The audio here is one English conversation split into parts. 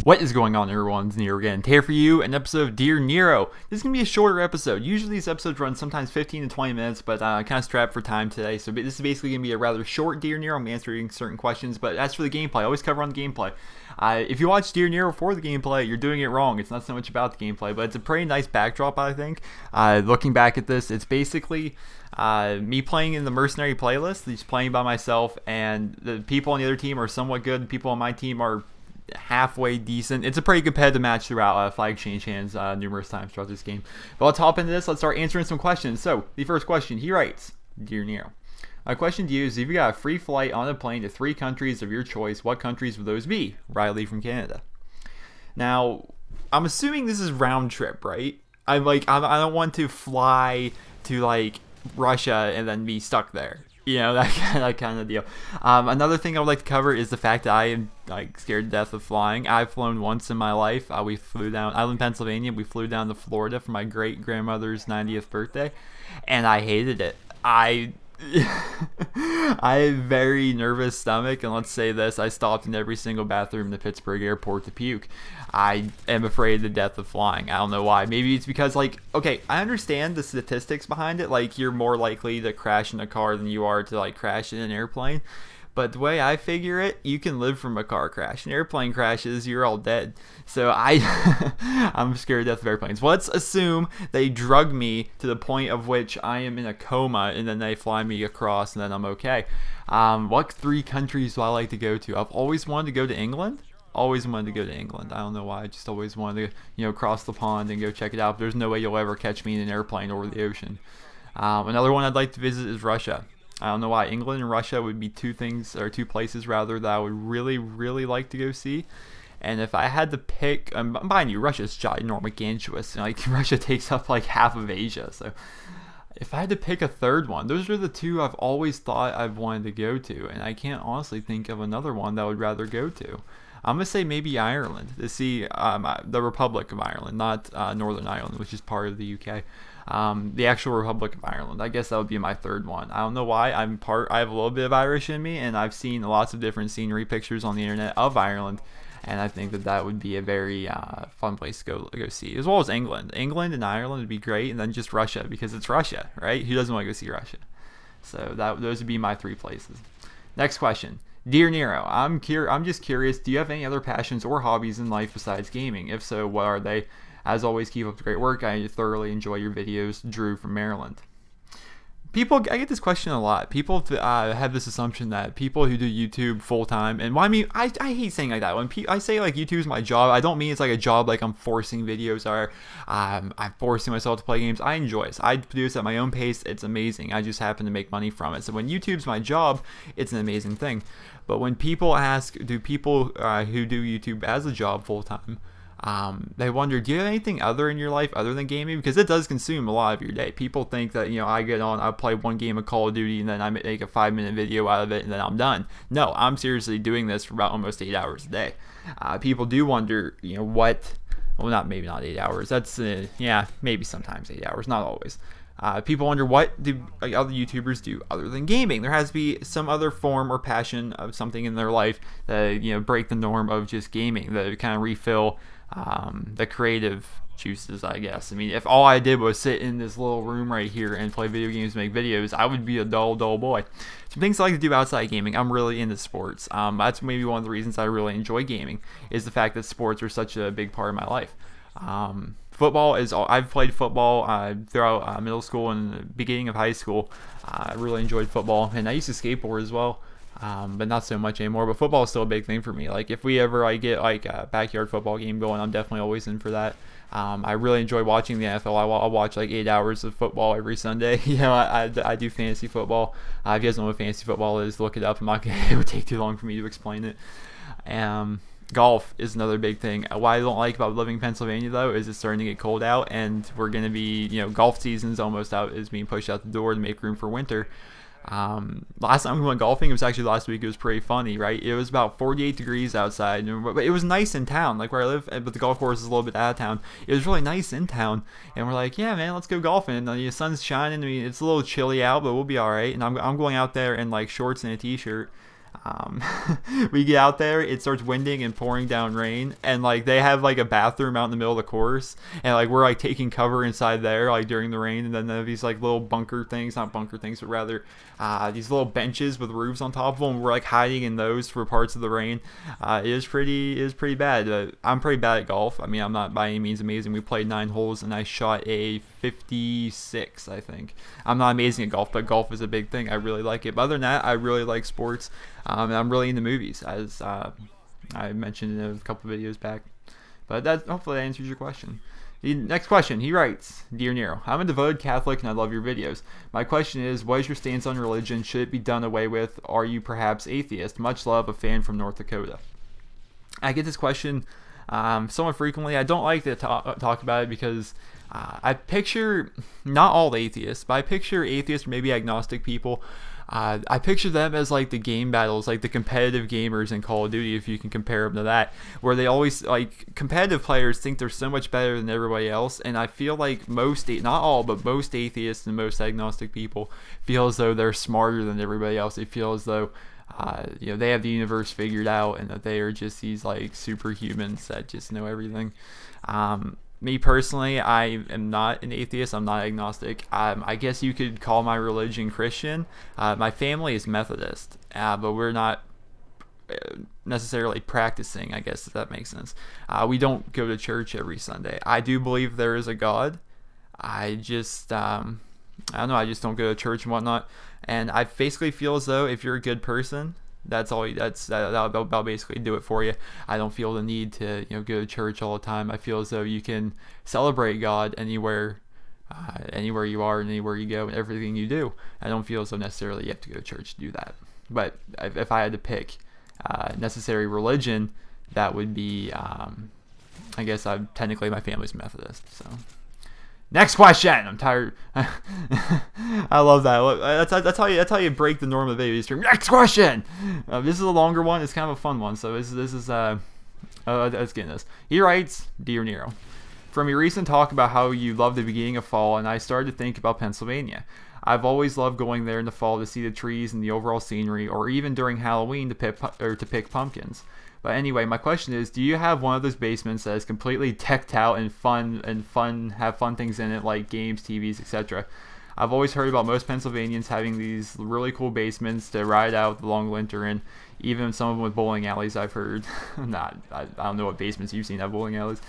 What is going on, everyone? It's Nero again. Here for you, an episode of Dear Nero. This is going to be a shorter episode. Usually these episodes run sometimes 15 to 20 minutes, but kind of strapped for time today. So this is basically going to be a rather short Dear Nero. I'm answering certain questions, but as for the gameplay, I always cover on the gameplay. If you watch Dear Nero for the gameplay, you're doing it wrong. It's not so much about the gameplay, but it's a pretty nice backdrop, I think. Looking back at this, it's basically me playing in the mercenary playlist, just playing by myself, and the people on the other team are somewhat good. The people on my team are halfway decent. It's a pretty competitive match throughout. Flag change hands numerous times throughout this game. But let's hop into this. Let's start answering some questions. So the first question, he writes, Dear Nero, my question to you is, if you got a free flight on a plane to 3 countries of your choice, what countries would those be? Riley from Canada. Now, I'm assuming this is round trip, right? I don't want to fly to like Russia and then be stuck there. You know, that kind of deal. Another thing I would like to cover is the fact that I am like scared to death of flying. I've flown once in my life. We flew down. I live in Pennsylvania. We flew down to Florida for my great grandmother's 90th birthday, and I hated it. I have very nervous stomach, and let's say this: I stopped in every single bathroom in the Pittsburgh airport to puke. I am afraid of the death of flying. I don't know why. Maybe it's because, like, okay, I understand the statistics behind it. Like, you're more likely to crash in a car than you are to like crash in an airplane. But the way I figure it, you can live from a car crash. An airplane crashes, you're all dead. So I'm scared to death of airplanes. Well, let's assume they drug me to the point of which I am in a coma, and then they fly me across, and then I'm okay. What 3 countries do I like to go to? I've always wanted to go to England. Always wanted to go to England. I don't know why. I just always wanted to, you know, cross the pond and go check it out. But there's no way you'll ever catch me in an airplane over the ocean. Another one I'd like to visit is Russia. I don't know why. England and Russia would be 2 places rather, that I would really, really like to go see. And if I had to pick, mind you, Russia's ginormous. Like, Russia takes up like half of Asia. So if I had to pick a third one, those are the 2 I've always thought I've wanted to go to. And I can't honestly think of another one that I would rather go to. I'm going to say maybe Ireland, to see the Republic of Ireland, not Northern Ireland, which is part of the UK. The actual Republic of Ireland. I guess that would be my third one. I don't know why. I have a little bit of Irish in me, and I've seen lots of different scenery pictures on the internet of Ireland, and I think that would be a very fun place to go see, as well as England. England and Ireland would be great, and then just Russia, because it's Russia, right? Who doesn't want to go see Russia? So those would be my 3 places. Next question. Dear Nero, I'm just curious, do you have any other passions or hobbies in life besides gaming? If so, what are they? As always, keep up the great work. I thoroughly enjoy your videos. Drew from Maryland. I get this question a lot. People have this assumption that people who do YouTube full time, and well, I mean, I hate saying like that. When I say like YouTube is my job, I don't mean it's like a job like I'm forcing videos or I'm forcing myself to play games. I enjoy it. I produce at my own pace. It's amazing. I just happen to make money from it. So when YouTube's my job, it's an amazing thing. But when people ask, do people who do YouTube as a job full time, they wonder, do you have anything other in your life other than gaming? Because it does consume a lot of your day. People think that, you know, I get on, I play one game of Call of Duty, and then I make a 5-minute video out of it, and then I'm done. No, I'm seriously doing this for about almost 8 hours a day. People do wonder, you know, well, maybe not 8 hours. That's, yeah, maybe sometimes 8 hours, not always. People wonder, what do other YouTubers do other than gaming? There has to be some other form or passion of something in their life that, you know, break the norm of just gaming, that kind of refill the creative juices, I guess. I mean, if all I did was sit in this little room right here and play video games, make videos, I would be a dull boy. Some things I like to do outside gaming, I'm really into sports. That's maybe one of the reasons I really enjoy gaming, is the fact that sports are such a big part of my life. Football is all. I've played football throughout middle school and the beginning of high school. I really enjoyed football, and I used to skateboard as well, but not so much anymore. But football is still a big thing for me. Like, if we ever get like a backyard football game going, I'm definitely always in for that. I really enjoy watching the NFL. I'll watch like 8 hours of football every Sunday. You know, I do fantasy football. If you guys don't know what fantasy football is, look it up. It would take too long for me to explain it. Golf is another big thing. What I don't like about living in Pennsylvania, though, is it's starting to get cold out, and we're going to be, you know, golf season's almost out, is being pushed out the door to make room for winter. Last time we went golfing, it was actually last week. It was pretty funny, right? It was about 48 degrees outside, but it was nice in town, like where I live, but the golf course is a little bit out of town. It was really nice in town, and we're like, yeah, man, let's go golfing. And the sun's shining. I mean, it's a little chilly out, but we'll be all right. And I'm going out there in like shorts and a t-shirt. Um, we get out there, it starts winding and pouring down rain, and like they have like a bathroom out in the middle of the course, and like we're like taking cover inside there like during the rain, and then they have these like little bunker things, not bunker things, but rather these little benches with roofs on top of them. We're like hiding in those for parts of the rain. It is pretty bad. I'm pretty bad at golf. I mean, I'm not by any means amazing. We played 9 holes and I shot a 56, I think. I'm not amazing at golf, but golf is a big thing. I really like it. But other than that, I really like sports. And I'm really into movies, as I mentioned in a couple videos back. But that hopefully that answers your question. The next question, he writes, Dear Nero, I'm a devoted Catholic and I love your videos. My question is, what is your stance on religion? Should it be done away with? Are you perhaps atheist? Much love, a fan from North Dakota. I get this question somewhat frequently. I don't like to talk about it because I picture, not all atheists, but I picture atheists or maybe agnostic people. I picture them as like the game battles, like the competitive gamers in Call of Duty, if you can compare them to that, where they always, like, competitive players think they're so much better than everybody else, and I feel like most, not all, but most atheists and most agnostic people feel as though they're smarter than everybody else. They feel as though you know, they have the universe figured out and that they are just these like superhumans that just know everything. Me personally, I am not an atheist. I'm not agnostic. I guess you could call my religion Christian. My family is Methodist, but we're not necessarily practicing, I guess, if that makes sense. We don't go to church every Sunday. I do believe there is a God. I just, I don't know, I just don't go to church and whatnot. And I basically feel as though if you're a good person, that'll basically do it for you. I don't feel the need to, you know, go to church all the time. I feel as though you can celebrate God anywhere you are and anywhere you go and everything you do. I don't feel as though necessarily you have to go to church to do that. But if I had to pick necessary religion, that would be, I guess technically my family's Methodist, so. Next question. I'm tired. I love that. That's how you break the norm of the video stream. Next question. This is a longer one. It's kind of a fun one. So this is let's get in this. He writes, Dear Nero, from your recent talk about how you love the beginning of fall, and I started to think about Pennsylvania. I've always loved going there in the fall to see the trees and the overall scenery, or even during Halloween to pick pumpkins. But anyway, my question is, do you have one of those basements that is completely decked out and have fun things in it like games, TVs, etc.? I've always heard about most Pennsylvanians having these really cool basements to ride out the long winter in, even some of them with bowling alleys, I've heard. I don't know what basements you've seen have bowling alleys.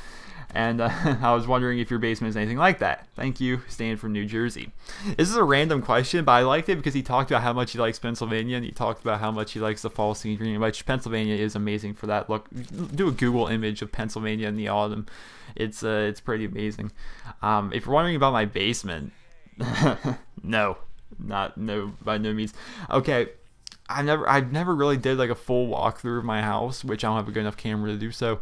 And I was wondering if your basement is anything like that. Thank you, Stan from New Jersey. This is a random question, but I liked it because he talked about how much he likes Pennsylvania, and he talked about how much he likes the fall scenery, which Pennsylvania is amazing for that. Look, do a Google image of Pennsylvania in the autumn. It's pretty amazing. If you're wondering about my basement, no, by no means. Okay. I never really did like a full walkthrough of my house, which I don't have a good enough camera to do so.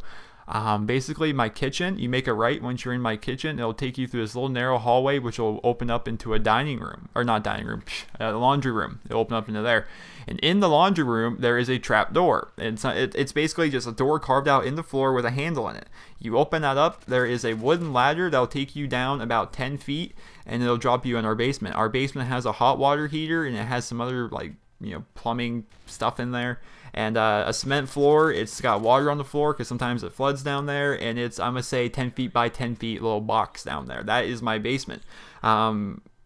Basically, my kitchen, you make a right once you're in my kitchen. It'll take you through this little narrow hallway, which will open up into a dining room, or not dining room, a laundry room. It'll open up into there. And in the laundry room, there is a trap door. It's basically just a door carved out in the floor with a handle in it. You open that up, there is a wooden ladder that'll take you down about 10 feet, and it'll drop you in our basement. Our basement has a hot water heater, and it has some other, like, you know, plumbing stuff in there, and a cement floor. It's got water on the floor because sometimes it floods down there, and it's, I'm gonna say, 10 feet by 10 feet little box down there. That is my basement.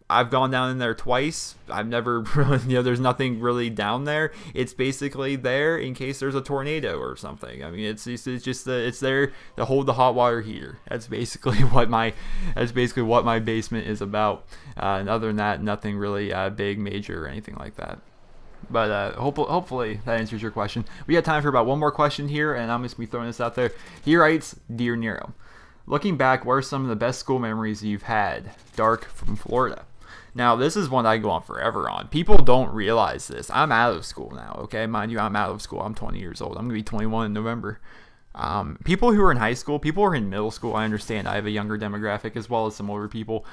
I've gone down in there twice. I've never really, you know, there's nothing really down there. It's basically there in case there's a tornado or something. I mean, it's there to hold the hot water heater. That's basically what my basement is about. And other than that, nothing really big, major, or anything like that. But hopefully that answers your question. We got time for about one more question here, and I'm just going to be throwing this out there. He writes, Dear Nero, looking back, what are some of the best school memories you've had? Dark from Florida. Now, this is one I go on forever on. People don't realize this. I'm out of school now, okay? Mind you, I'm out of school. I'm 20 years old. I'm going to be 21 in November. People who are in high school, people who are in middle school, I understand. I have a younger demographic as well as some older people.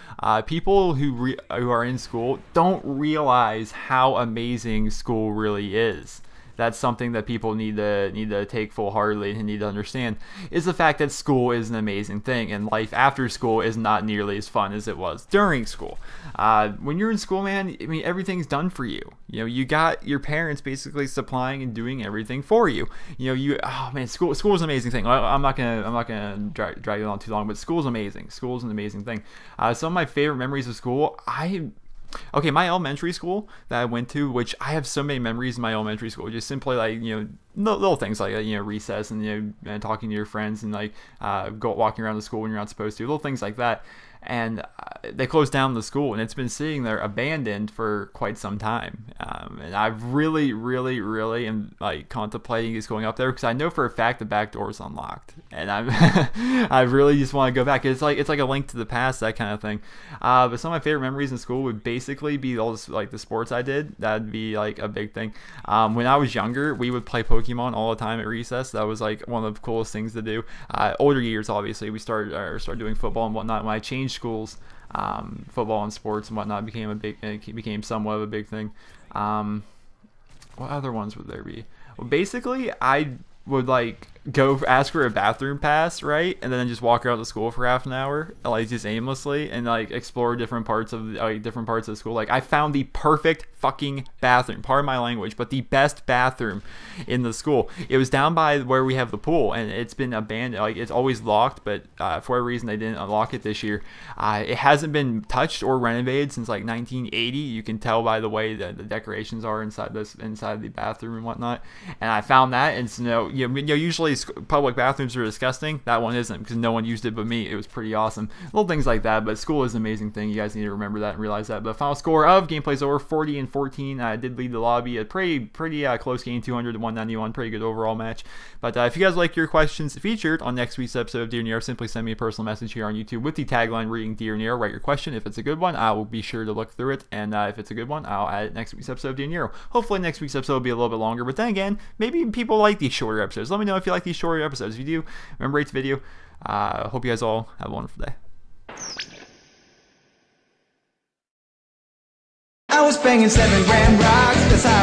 People who are in school don't realize how amazing school really is. that's something that people need to take full-heartedly and need to understand, is the fact that school is an amazing thing, and life after school is not nearly as fun as it was during school. When you're in school, man, I mean, everything's done for you. You know, you got your parents basically supplying and doing everything for you. You know, oh man, school is an amazing thing. I'm not gonna drag it on too long, but school's amazing. School's an amazing thing. Some of my favorite memories of school, okay, my elementary school that I went to, which I have so many memories in my elementary school, just simply like, you know, little things like, you know, recess and, you know, and talking to your friends and like walking around the school when you're not supposed to, little things like that. And they closed down the school, and it's been sitting there abandoned for quite some time. And I've really am like contemplating just going up there, because I know for a fact the back door is unlocked, and I really just want to go back. It's like a link to the past, that kind of thing. But some of my favorite memories in school would basically be all this, like the sports I did. That'd be like a big thing. When I was younger, we would play Pokemon all the time at recess. That was like one of the coolest things to do. Older years, obviously, we started doing football and whatnot. When I changed schools, football and sports and whatnot became somewhat of a big thing. What other ones would there be? Well, basically, I would like go ask for a bathroom pass, right, and then just walk around the school for half an hour, like just aimlessly, and like explore different parts of the school. Like, I found the perfect fucking bathroom, pardon my language, but the best bathroom in the school. It was down by where we have the pool, and it's been abandoned. Like, it's always locked, but for whatever reason they didn't unlock it this year. It hasn't been touched or renovated since like 1980. You can tell by the way that the decorations are inside the bathroom and whatnot. And I found that, and so usually public bathrooms are disgusting. That one isn't, because no one used it but me. It was pretty awesome. Little things like that, but school is an amazing thing. You guys need to remember that and realize that. But final score of gameplay's over, 40-14. I did lead the lobby. A pretty close game, 200 to 191. Pretty good overall match. But if you guys like your questions featured on next week's episode of Dear Nero, simply send me a personal message here on YouTube with the tagline reading Dear Nero. Write your question. If it's a good one, I will be sure to look through it. And if it's a good one, I'll add it next week's episode of Dear Nero. Hopefully next week's episode will be a little bit longer. But then again, maybe people like these shorter episodes. Let me know if you like these shorter episodes. If you do, remember, rate the video. Hope you guys all have a wonderful day. I was banging 7 gram rocks, that's how